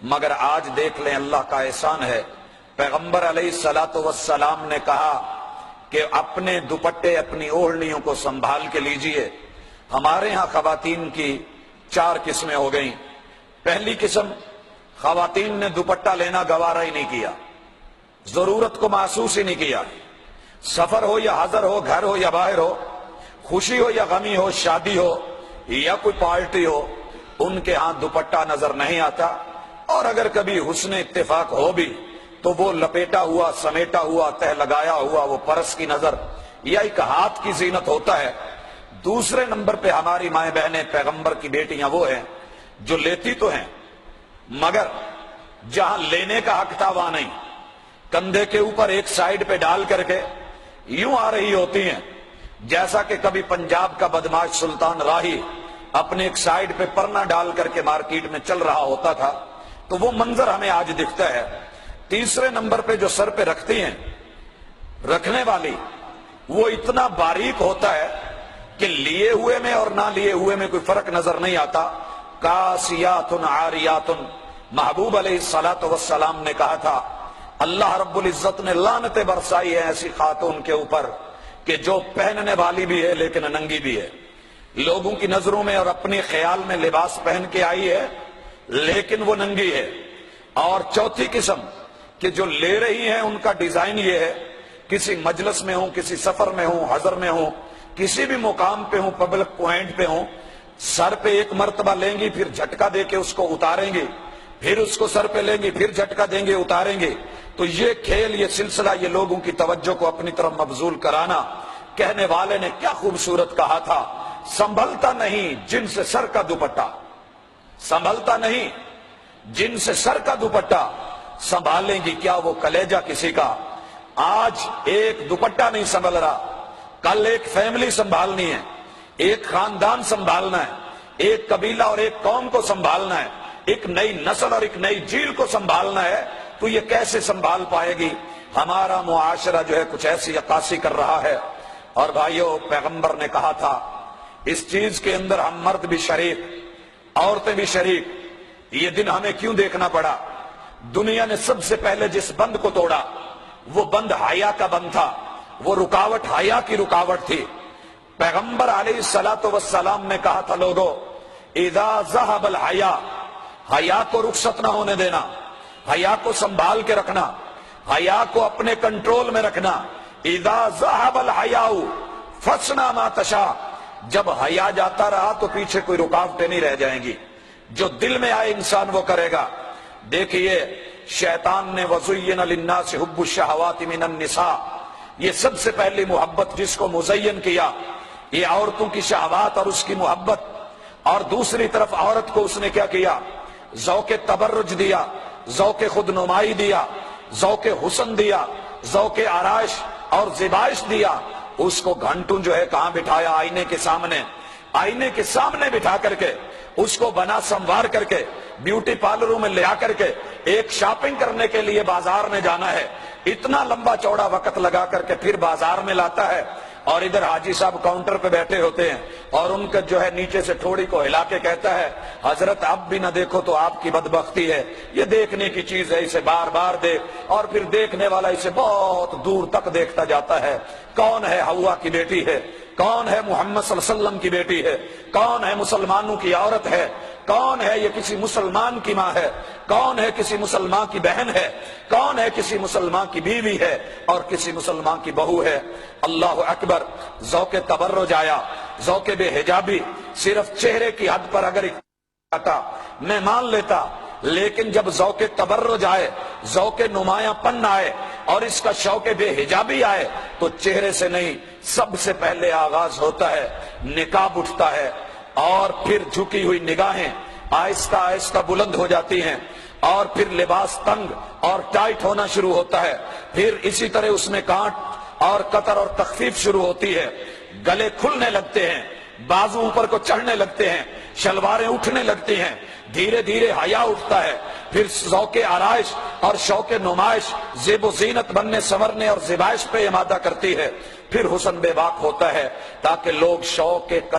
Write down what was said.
مگر آج دیکھ لیں اللہ کا احسان ہے، پیغمبر علیہ الصلوۃ والسلام نے کہا کہ اپنے دوپٹے اپنی اوڑھنیوں کو سنبھال کے لیجئے۔ ہمارے ہاں خواتین کی 4 قسمیں ہو گئیں۔ پہلی قسم، خواتین نے دوپٹہ لینا گوارا ہی نہیں کیا، ضرورت کو محسوس ہی نہیں کیا۔ سفر ہو یا حضر ہو، گھر ہو یا باہر ہو، خوشی ہو یا غمی ہو، شادی ہو یا کوئی پارٹی ہو، ان کے ہاں دوپٹہ نظر نہیں آتا، اور اگر کبھی حسن اتفاق ہو بھی تو وہ لپیٹا ہوا، سمیٹا ہوا، تہ لگایا ہوا وہ پرس کی نظر یا ایک ہاتھ کی زینت ہوتا ہے۔ دوسرے نمبر پہ ہماری مائیں بہنیں، پیغمبر کی بیٹیاں وہ ہیں جو لیتی تو ہیں مگر جہاں لینے کا حق تھا وہاں نہیں، کندھے کے اوپر ایک سائیڈ پہ ڈال کر کے یوں آ رہی ہوتی ہیں، جیسا کہ کبھی پنجاب کا بدماش سلطان راہی اپنے ایک سائیڈ پہ پرنا ڈال کر کے مارکیٹ میں چل رہا ہوتا تھا، تو وہ منظر ہمیں آج دکھتا ہے۔ تیسرے نمبر پہ جو سر پہ رکھتی ہیں، رکھنے والی وہ اتنا باریک ہوتا ہے کہ لیے ہوئے میں اور نہ لیے ہوئے میں کوئی فرق نظر نہیں آتا۔ کاسیات عاریات، محبوب علیہ الصلوۃ والسلام نے کہا تھا اللہ رب العزت نے لعنتیں برسائی ہے ایسی خاتون کے اوپر کہ جو پہننے والی بھی ہے لیکن ننگی بھی ہے، لوگوں کی نظروں میں اور اپنے خیال میں لباس پہن کے آئی ہے لیکن وہ ننگی ہے۔ اور چوتھی قسم کہ جو لے رہی ہیں ان کا ڈیزائن یہ ہے، کسی مجلس میں ہوں، کسی سفر میں ہوں، حضر میں ہوں، کسی بھی مقام پہ ہوں، پبلک پوائنٹ پہ ہوں، سر پہ ایک مرتبہ لیں گی، پھر جھٹکا دے کے اس کو اتاریں گی، پھر اس کو سر پہ لیں گی، پھر جھٹکا دیں گے، اتاریں گے۔ تو یہ کھیل، یہ سلسلہ، یہ لوگوں کی توجہ کو اپنی طرف مبذول کرانا، کہنے والے نے کیا خوبصورت کہا تھا، سنبھلتا نہیں جن سے سر کا دوپٹہ، سنبھلتا نہیں جن سے سر کا دوپٹہ، سنبھالیں گی کیا وہ کلیجہ کسی کا۔ آج ایک دوپٹہ نہیں سنبھل رہا، کل ایک فیملی سنبھالنی ہے، ایک خاندان سنبھالنا ہے، ایک قبیلہ اور ایک قوم کو سنبھالنا ہے، ایک نئی نسل اور ایک نئی جیل کو سنبھالنا ہے، تو یہ کیسے سنبھال پائے گی؟ ہمارا معاشرہ جو ہے کچھ ایسی عکاسی کر رہا ہے۔ اور بھائیو، پیغمبر نے کہا تھا اس چیز کے اندر ہم مرد بھی شریک، عورتیں بھی شریک۔ یہ دن ہمیں کیوں دیکھنا پڑا؟ دنیا نے سب سے پہلے جس بند کو توڑا وہ بند حیا کا بند تھا، وہ رکاوٹ حیا کی رکاوٹ تھی۔ پیغمبر علیہ الصلوۃ والسلام نے کہا تھا لوگو اذا ذهب الحیا، حیا کو رخصت نہ ہونے دینا، حیا کو سنبھال کے رکھنا، حیا کو اپنے کنٹرول میں رکھنا۔ اذا ذهب الحیاء فاصنع ما تشاء، جب حیا جاتا رہا تو پیچھے کوئی رکاوٹیں نہیں رہ جائیں گی، جو دل میں آئے انسان وہ کرے گا۔ دیکھیے شیطان نے وَزُيِّنَ لِلنَّاسِ حُبُّ الشَّهَوَاتِ مِنَ النِّسَاءِ، یہ سب سے پہلی محبت جس کو مزین کیا، یہ عورتوں کی شہوات اور اس کی محبت۔ اور دوسری طرف عورت کو اس نے کیا کیا؟ ذوق تبرج دیا، ذوق خود نمائی دیا، ذوق حسن دیا، ذوق آرائش اور زیبائش دیا۔ اس کو گھنٹوں جو ہے کہاں بٹھایا؟ آئینے کے سامنے، آئینے کے سامنے بٹھا کر کے اس کو بنا سنوار کر کے بیوٹی پارلروں میں لے آ کر کے ایک شاپنگ کرنے کے لیے بازار میں جانا ہے، اتنا لمبا چوڑا وقت لگا کر کے پھر بازار میں لاتا ہے، اور ادھر حاجی صاحب کاؤنٹر پہ بیٹھے ہوتے ہیں اور ان کا جو ہے نیچے سے ٹھوڑی کو ہلا کے کہتا ہے حضرت اب بھی نہ دیکھو تو آپ کی بدبختی ہے، یہ دیکھنے کی چیز ہے، اسے بار بار دیکھ۔ اور پھر دیکھنے والا اسے بہت دور تک دیکھتا جاتا ہے۔ کون ہے؟ حوا کی بیٹی ہے، کون ہے؟ محمد صلی اللہ علیہ وسلم کی بیٹی ہے، کون ہے؟ مسلمانوں کی عورت ہے، کون ہے؟ یہ کسی مسلمان کی ماں ہے، کون ہے؟ کسی مسلمان کی بہن ہے، کون ہے؟ کسی مسلمان کی بیوی ہے اور کسی مسلمان کی بہو ہے۔ اللہ اکبر! ذوق تبرج آیا، ذوق بے حجابی صرف چہرے کی حد پر اگر آتا میں مان لیتا، لیکن جب ذوق تبرج آئے، ذوق نمایاں پن آئے اور اس کا شوق بے حجابی آئے تو چہرے سے نہیں، سب سے پہلے آغاز ہوتا ہے نقاب اٹھتا ہے، اور پھر جھکی ہوئی نگاہیں آہستہ آہستہ بلند ہو جاتی ہیں، اور پھر لباس تنگ اور ٹائٹ ہونا شروع ہوتا ہے، پھر اسی طرح اس میں کانٹ اور قطر اور تخفیف شروع ہوتی ہے، گلے کھلنے لگتے ہیں، بازو اوپر کو چڑھنے لگتے ہیں، شلواریں اٹھنے لگتی ہیں، دھیرے دھیرے حیا اٹھتا ہے، پھر ذوق آرائش اور شوق نمائش زیب و زینت بننے سنورنے اور زیبائش پہ امادہ کرتی ہے، پھر حسن بے باک ہوتا ہے تاکہ لوگ شوق